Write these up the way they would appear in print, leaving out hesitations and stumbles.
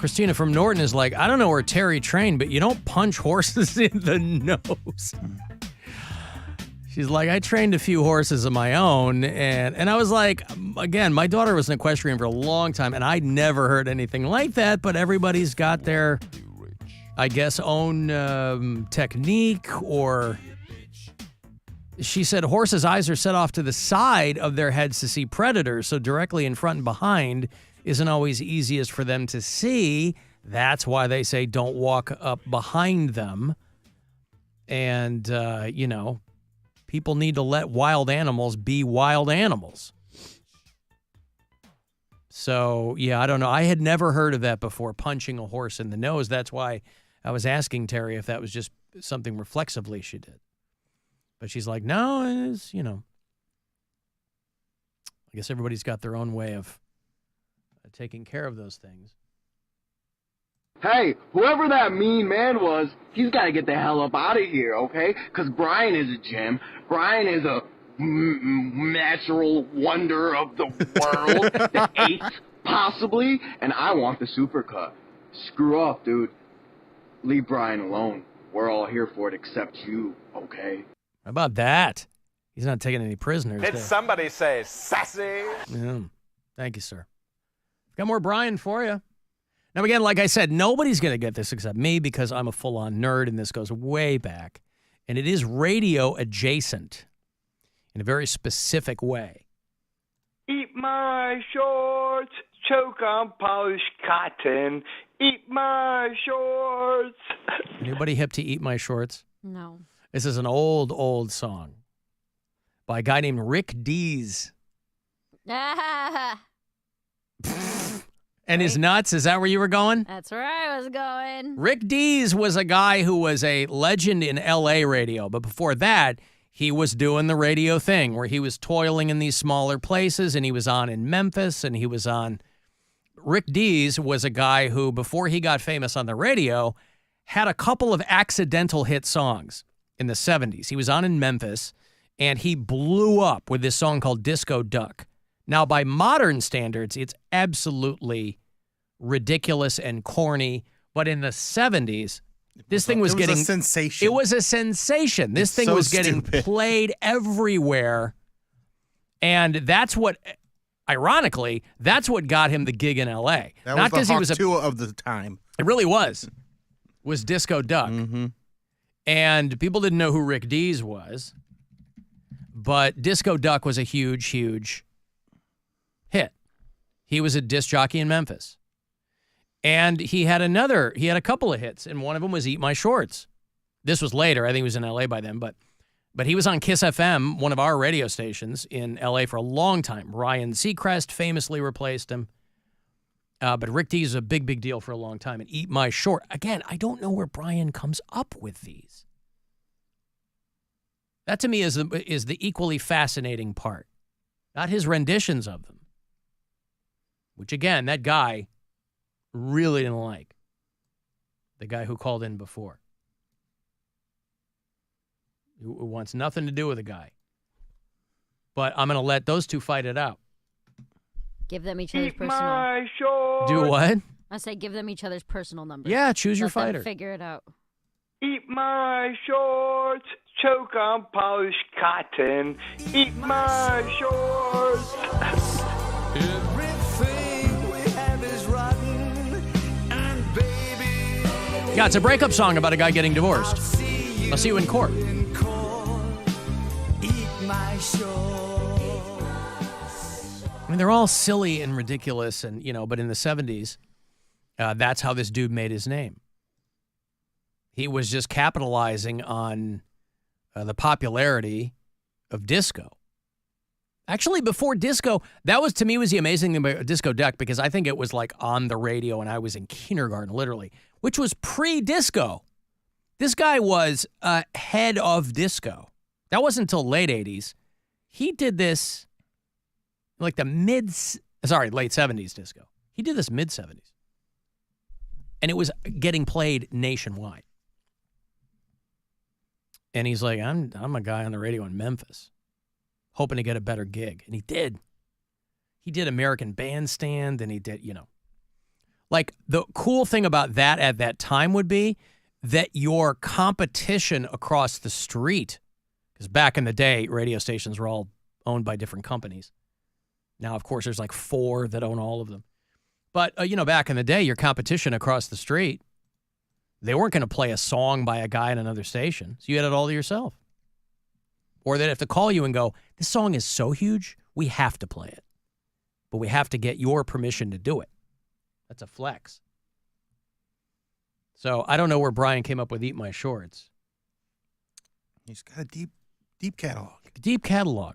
Christina from Norton is like, I don't know where Terry trained, but you don't punch horses in the nose. She's like, I trained a few horses of my own, and I was like, again, my daughter was an equestrian for a long time, and I never heard anything like that, but everybody's got their, I guess, own technique, or she said horses' eyes are set off to the side of their heads to see predators, so directly in front and behind isn't always easiest for them to see. That's why they say don't walk up behind them, and, people need to let wild animals be wild animals. So, yeah, I don't know. I had never heard of that before, punching a horse in the nose. That's why I was asking Terry if that was just something reflexively she did. But she's like, no, it's, I guess everybody's got their own way of taking care of those things. Hey, whoever that mean man was, he's got to get the hell up out of here, okay? Because Brian is a gem. Brian is a natural wonder of the world, the eighth, possibly, and I want the supercut. Screw off, dude. Leave Brian alone. We're all here for it except you, okay? How about that? He's not taking any prisoners. Did somebody say sassy? Yeah. Thank you, sir. Got more Brian for you. Now, again, like I said, nobody's going to get this except me because I'm a full-on nerd, and this goes way back. And it is radio adjacent in a very specific way. Eat my shorts, choke on polished cotton. Eat my shorts. Anybody hip to Eat My Shorts? No. This is an old, old song by a guy named Rick Dees. And his nuts, is that where you were going? That's where I was going. Rick Dees was a guy who was a legend in L.A. radio, but before that, he was doing the radio thing where he was toiling in these smaller places, and he was on in Memphis, and he was on... Rick Dees was a guy who, before he got famous on the radio, had a couple of accidental hit songs in the 70s. He was on in Memphis, and he blew up with this song called Disco Duck. Now, by modern standards, it's absolutely ridiculous and corny. But in the 70s, this thing was getting... It was a sensation. It was a sensation. This thing was getting played everywhere. And that's what, ironically, that's what got him the gig in L.A. That Not was the he was Hawk Tuah of the time. It really was Disco Duck. Mm-hmm. And people didn't know who Rick Dees was. But Disco Duck was a huge, huge... hit. He was a disc jockey in Memphis. And he had a couple of hits, and one of them was Eat My Shorts. This was later. I think he was in L.A. by then, but he was on Kiss FM, one of our radio stations in L.A. for a long time. Ryan Seacrest famously replaced him. But Rick Dees is a big, big deal for a long time. And Eat My Short. Again, I don't know where Brian comes up with these. That to me is the equally fascinating part. Not his renditions of them. Which, again, that guy really didn't like. The guy who called in before. Who wants nothing to do with the guy. But I'm going to let those two fight it out. Give them each other's Eat personal. my shorts. Do what? I say give them each other's personal numbers. Yeah, choose your Let them fighter. figure it out. Eat my shorts, choke on polished cotton. Eat my shorts. Yeah, it's a breakup song about a guy getting divorced. I'll see you in court. I mean, they're all silly and ridiculous, and but in the 70s, that's how this dude made his name. He was just capitalizing on the popularity of disco. Actually, before disco, that was, to me, was the amazing thing about Disco Duck, because I think it was like on the radio and I was in kindergarten, literally, which was pre-disco. This guy was head of disco. That wasn't until late 80s. He did this like the late 70s disco. He did this mid-70s. And it was getting played nationwide. And he's like, I'm a guy on the radio in Memphis, hoping to get a better gig. And he did. He did American Bandstand, and he did, Like, the cool thing about that at that time would be that your competition across the street, because back in the day, radio stations were all owned by different companies. Now, of course, there's like 4 that own all of them. But, back in the day, your competition across the street, they weren't going to play a song by a guy in another station. So you had it all to yourself. Or they'd have to call you and go, this song is so huge, we have to play it. But we have to get your permission to do it. That's a flex. So I don't know where Brian came up with Eat My Shorts. He's got a deep catalog. Deep catalog.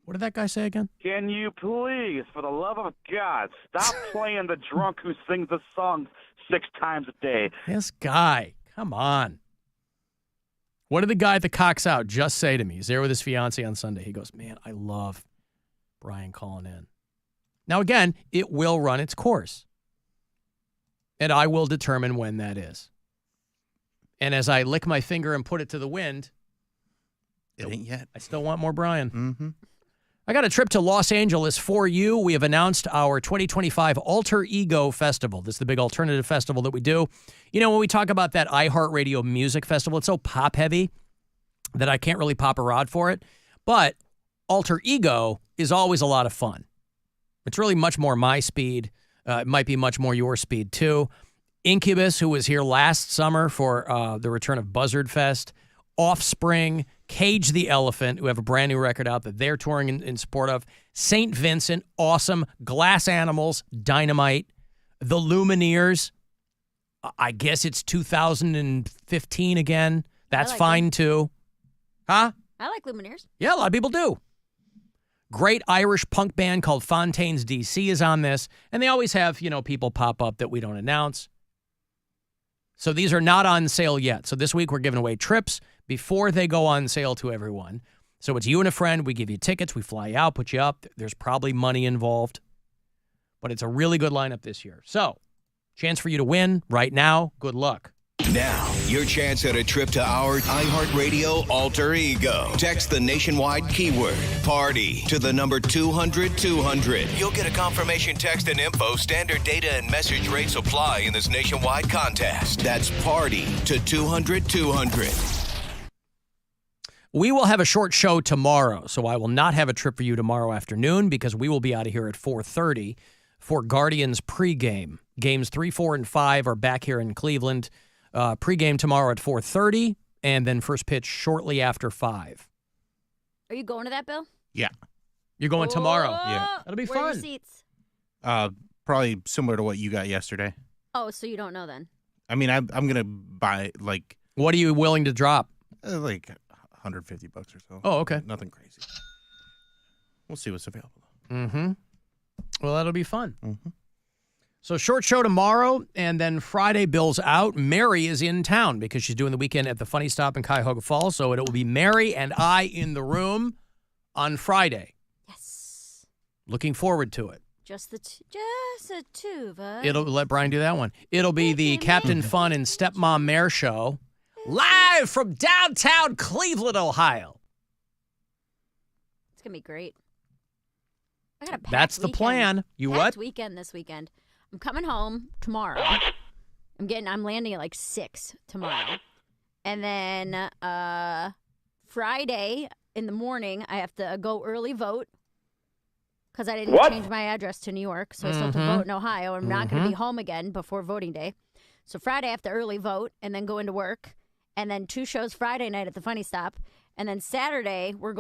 What did that guy say again? Can you please, for the love of God, stop playing the drunk who sings the song 6 times a day? This guy. Come on. What did the guy at the Cox Out just say to me? He's there with his fiance on Sunday. He goes, man, I love Brian calling in. Now, again, it will run its course. And I will determine when that is. And as I lick my finger and put it to the wind, it ain't yet. I still want more Brian. Mm-hmm. I got a trip to Los Angeles for you. We have announced our 2025 Alter Ego Festival. This is the big alternative festival that we do. When we talk about that iHeartRadio Music Festival, it's so pop-heavy that I can't really pop a rod for it. But Alter Ego is always a lot of fun. It's really much more my speed. It might be much more your speed, too. Incubus, who was here last summer for the return of Buzzard Fest. Offspring, Cage the Elephant, who have a brand new record out that they're touring in support of. St. Vincent, awesome. Glass Animals, Dynamite. The Lumineers, I guess it's 2015 again. That's fine, them. too. Huh? I like Lumineers. Yeah, a lot of people do. Great Irish punk band called Fontaines DC is on this. And they always have, people pop up that we don't announce. So these are not on sale yet. So this week we're giving away trips before they go on sale to everyone. So it's you and a friend. We give you tickets. We fly you out, put you up. There's probably money involved. But it's a really good lineup this year. So, chance for you to win right now. Good luck. Now, your chance at a trip to our iHeartRadio Alter Ego. Text the nationwide keyword, party, to the number 200-200. You'll get a confirmation text and info. Standard data and message rates apply in this nationwide contest. That's party to 200-200. We will have a short show tomorrow, so I will not have a trip for you tomorrow afternoon because we will be out of here at 4:30 for Guardians pregame. Games 3, 4, and 5 are back here in Cleveland. Pregame tomorrow at 4:30, and then first pitch shortly after 5. Are you going to that, Bill? Yeah. You're going tomorrow? Yeah. That'll be Where are fun. your seats? Probably similar to what you got yesterday. Oh, so you don't know then? I mean, I'm gonna buy like What are you willing to drop? like $150 or so. Oh, okay. Nothing crazy. We'll see what's available. Mm-hmm. Well, that'll be fun. Mm-hmm. So short show tomorrow, and then Friday, Bill's out. Mary is in town because she's doing the weekend at the Funny Stop in Cuyahoga Falls. So it will be Mary and I in the room on Friday. Yes. Looking forward to it. Just the two of us. It'll let Brian do that one. It'll be the Captain Fun and Stepmom Mare show live from downtown Cleveland, Ohio. It's gonna be great. I got a packed That's the weekend. plan. You Packed what? weekend this weekend. I'm coming home tomorrow. I'm landing at like 6 tomorrow. And then Friday in the morning, I have to go early vote because I didn't change my address to New York. So I still have to vote in Ohio. I'm not going to be home again before voting day. So Friday, I have to early vote and then go into work. And then 2 shows Friday night at the Funny Stop. And then Saturday, we're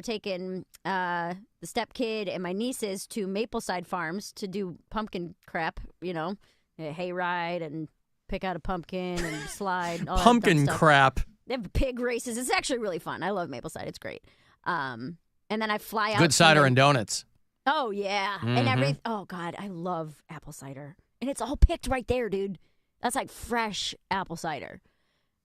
taking the stepkid and my nieces to Mapleside Farms to do pumpkin crap, a hay ride and pick out a pumpkin and slide. All Pumpkin that fun stuff. crap. They have pig races. It's actually really fun. I love Mapleside. It's great. And then I fly out. Good cider and donuts. Oh, yeah. And oh, God, I love apple cider. And it's all picked right there, dude. That's like fresh apple cider.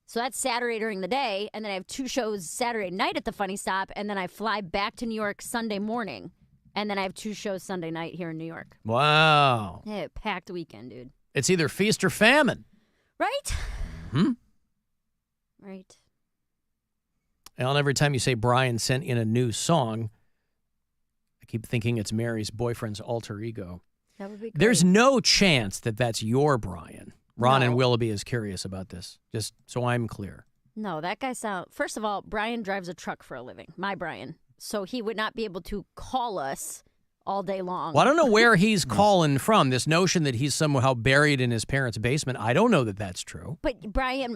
So that's Saturday during the day, and then I have 2 shows Saturday night at the Funny Stop, and then I fly back to New York Sunday morning, and then I have 2 shows Sunday night here in New York. Wow. Yeah, packed weekend, dude. It's either feast or famine. Right? Right. Alan, every time you say Brian sent in a new song, I keep thinking it's Mary's boyfriend's alter ego. That would be great. There's no chance that that's your Brian. Ron No. and Willoughby is curious about this, just so I'm clear. No, that guy First of all, Brian drives a truck for a living. My Brian. So he would not be able to call us all day long. Well, I don't know where he's calling from. This notion that he's somehow buried in his parents' basement, I don't know that that's true. But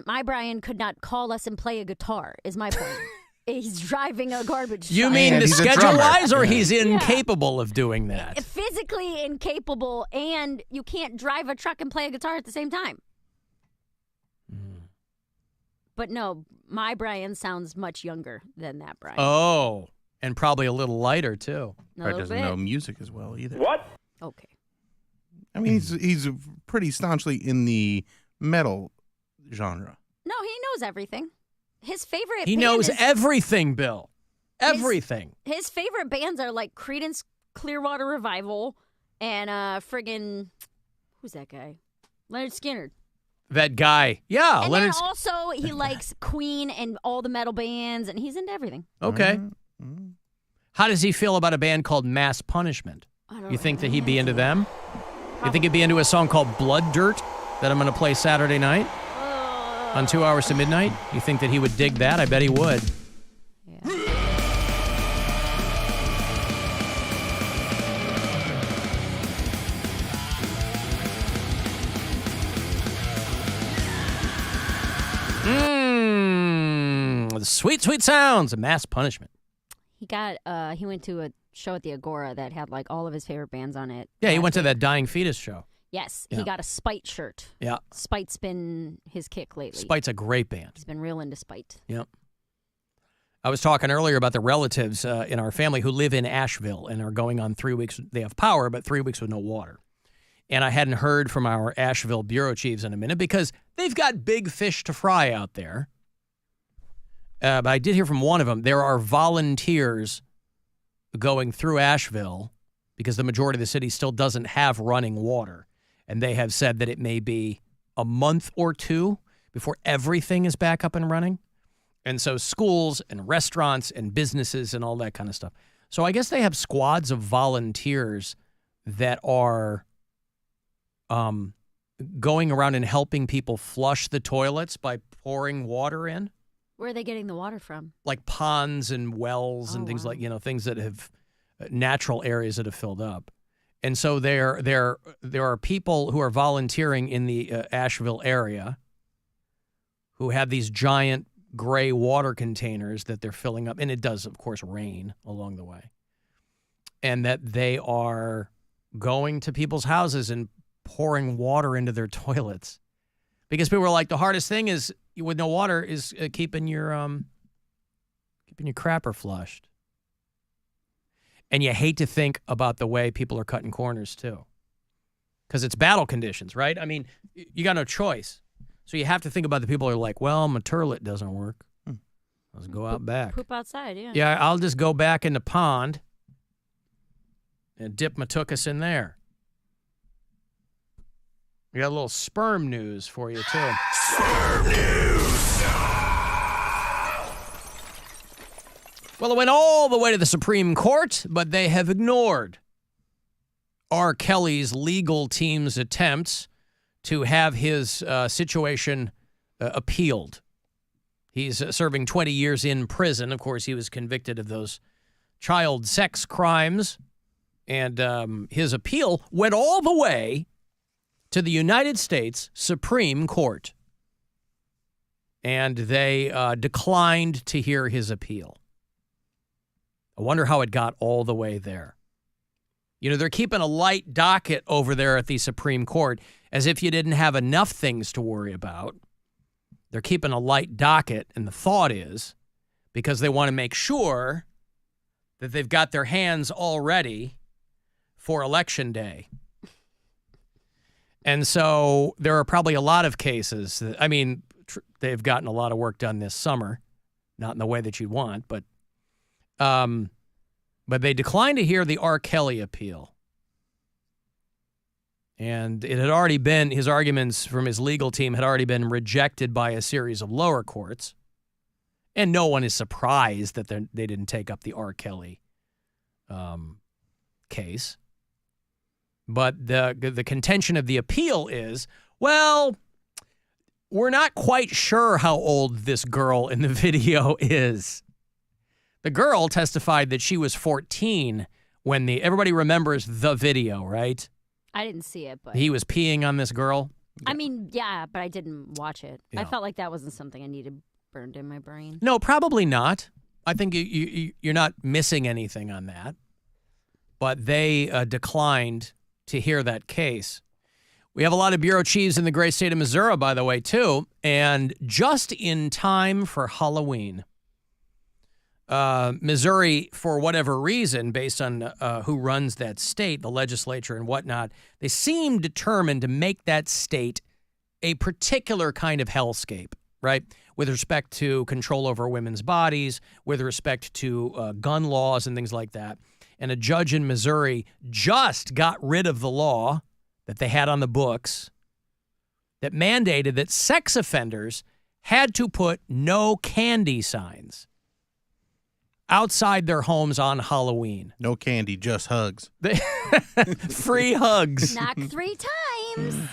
my Brian could not call us and play a guitar, is my point. He's driving a garbage truck. You mean And he's a drummer. schedule-wise, or he's incapable of doing that? Physically incapable, and you can't drive a truck and play a guitar at the same time. But no, my Brian sounds much younger than that Brian. Oh, and probably a little lighter, too. A Probably little doesn't bit. know music as well either. What? Okay. I mean, he's pretty staunchly in the metal genre. No, he knows everything. His favorite He band knows is, everything, Bill. Everything. His favorite bands are like Creedence Clearwater Revival and friggin' who's that guy? Leonard Skinner. That guy. Yeah, And Leonard. then also he likes Queen and all the metal bands, and he's into everything. Okay. How does he feel about a band called Mass Punishment? I don't You know. think that he'd be into them? You think he'd be into a song called Blood Dirt that I'm going to play Saturday night on 2 hours to midnight? You think that he would dig that? I bet he would. The sweet, sweet sounds of Mass Punishment. He went to a show at the Agora that had like all of his favorite bands on it. Yeah, he went to that Dying Fetus show. Yes, Yeah. he got a Spite shirt. Yeah. Spite's been his kick lately. Spite's a great band. He's been real into Spite. Yep. I was talking earlier about the relatives in our family who live in Asheville and are going on 3 weeks. They have power, but 3 weeks with no water. And I hadn't heard from our Asheville bureau chiefs in a minute because they've got big fish to fry out there. But I did hear from one of them. There are volunteers going through Asheville because the majority of the city still doesn't have running water. And they have said that it may be a month or two before everything is back up and running. And so schools and restaurants and businesses and all that kind of stuff. So I guess they have squads of volunteers that are going around and helping people flush the toilets by pouring water in. Where are they getting the water from? Like ponds and wells and things wow. like, things that have natural areas that have filled up. And so there are people who are volunteering in the Asheville area who have these giant gray water containers that they're filling up. And it does, of course, rain along the way. And that they are going to people's houses and pouring water into their toilets. Because people are like, the hardest thing is with no water is keeping your crapper flushed. And you hate to think about the way people are cutting corners too. Because it's battle conditions, right? I mean, you got no choice. So you have to think about the people who are like, well, my turlet doesn't work. Let's go out back. Poop outside, yeah. Yeah, I'll just go back in the pond and dip my tuchus in there. We got a little sperm news for you, too. Sperm news! Well, it went all the way to the Supreme Court, but they have ignored R. Kelly's legal team's attempts to have his situation appealed. He's serving 20 years in prison. Of course, he was convicted of those child sex crimes, and his appeal went all the way to the United States Supreme Court. And they declined to hear his appeal. I wonder how it got all the way there. They're keeping a light docket over there at the Supreme Court as if you didn't have enough things to worry about. They're keeping a light docket, and the thought is because they want to make sure that they've got their hands all ready for Election Day. And so there are probably a lot of cases that, they've gotten a lot of work done this summer, not in the way that you'd want, but they declined to hear the R. Kelly appeal. And it had already been, his arguments from his legal team had already been rejected by a series of lower courts. And no one is surprised that they didn't take up the R. Kelly case. But the contention of the appeal is, well, we're not quite sure how old this girl in the video is. The girl testified that she was 14 when everybody remembers the video, right? I didn't see it, but He was peeing on this girl. I mean, yeah, but I didn't watch it. Yeah. I felt like that wasn't something I needed burned in my brain. No, probably not. I think you're not missing anything on that. But they declined to hear that case. We have a lot of bureau chiefs in the great state of Missouri, by the way, too. And just in time for Halloween, Missouri, for whatever reason, based on who runs that state, the legislature and whatnot, they seem determined to make that state a particular kind of hellscape, right? With respect to control over women's bodies, with respect to gun laws and things like that. And a judge in Missouri just got rid of the law that they had on the books that mandated that sex offenders had to put no candy signs outside their homes on Halloween. No candy, just hugs. Free hugs. Knock 3 times.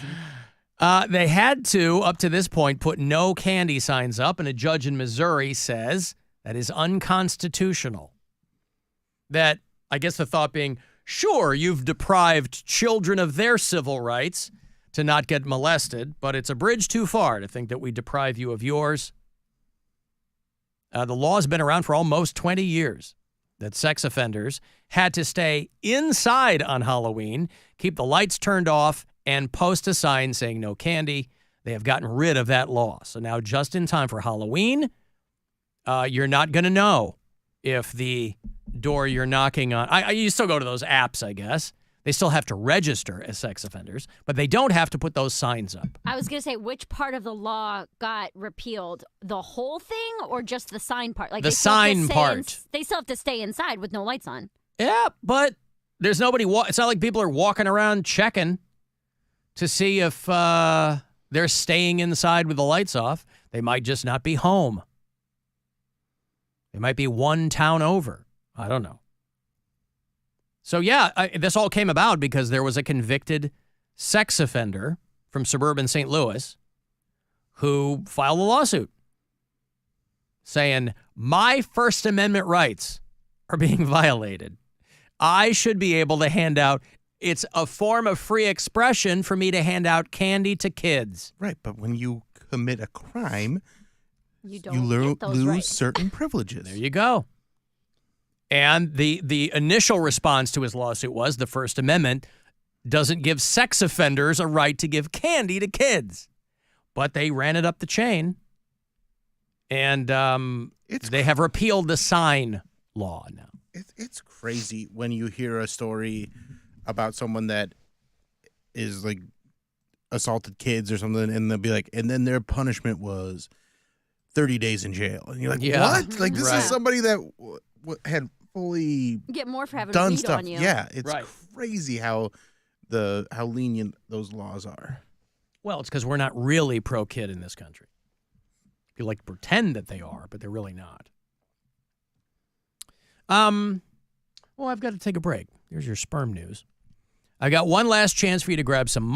They had to, up to this point, put no candy signs up, and a judge in Missouri says that is unconstitutional. That, I guess the thought being, sure, you've deprived children of their civil rights to not get molested, but it's a bridge too far to think that we deprive you of yours. The law's been around for almost 20 years that sex offenders had to stay inside on Halloween, keep the lights turned off, and post a sign saying no candy. They have gotten rid of that law. So now, just in time for Halloween, you're not going to know if the door you're knocking on, you still go to those apps, I guess. They still have to register as sex offenders, but they don't have to put those signs up. I was going to say, which part of the law got repealed? The whole thing or just the sign part? Like the sign part. They still have to stay inside with no lights on. Yeah, but there's nobody. It's not like people are walking around checking to see if they're staying inside with the lights off. They might just not be home. They might be one town over. I don't know. So, yeah, this all came about because there was a convicted sex offender from suburban St. Louis who filed a lawsuit saying, my First Amendment rights are being violated. I should be able to hand out, it's a form of free expression for me to hand out candy to kids. Right, but when you commit a crime, you lose rights. certain privileges. There you go. And the initial response to his lawsuit was the First Amendment doesn't give sex offenders a right to give candy to kids. But they ran it up the chain, and they have repealed the sign law now. It's crazy when you hear a story about someone that is like assaulted kids or something, and they'll be like, and then their punishment was 30 days in jail. And you're like, what? Like, this is somebody that had fully You get more for having done weed stuff. on you. Yeah, it's crazy how lenient those laws are. Well, it's because we're not really pro-kid in this country. You like to pretend that they are, but they're really not. Well, I've got to take a break. Here's your sperm news. I got one last chance for you to grab some money.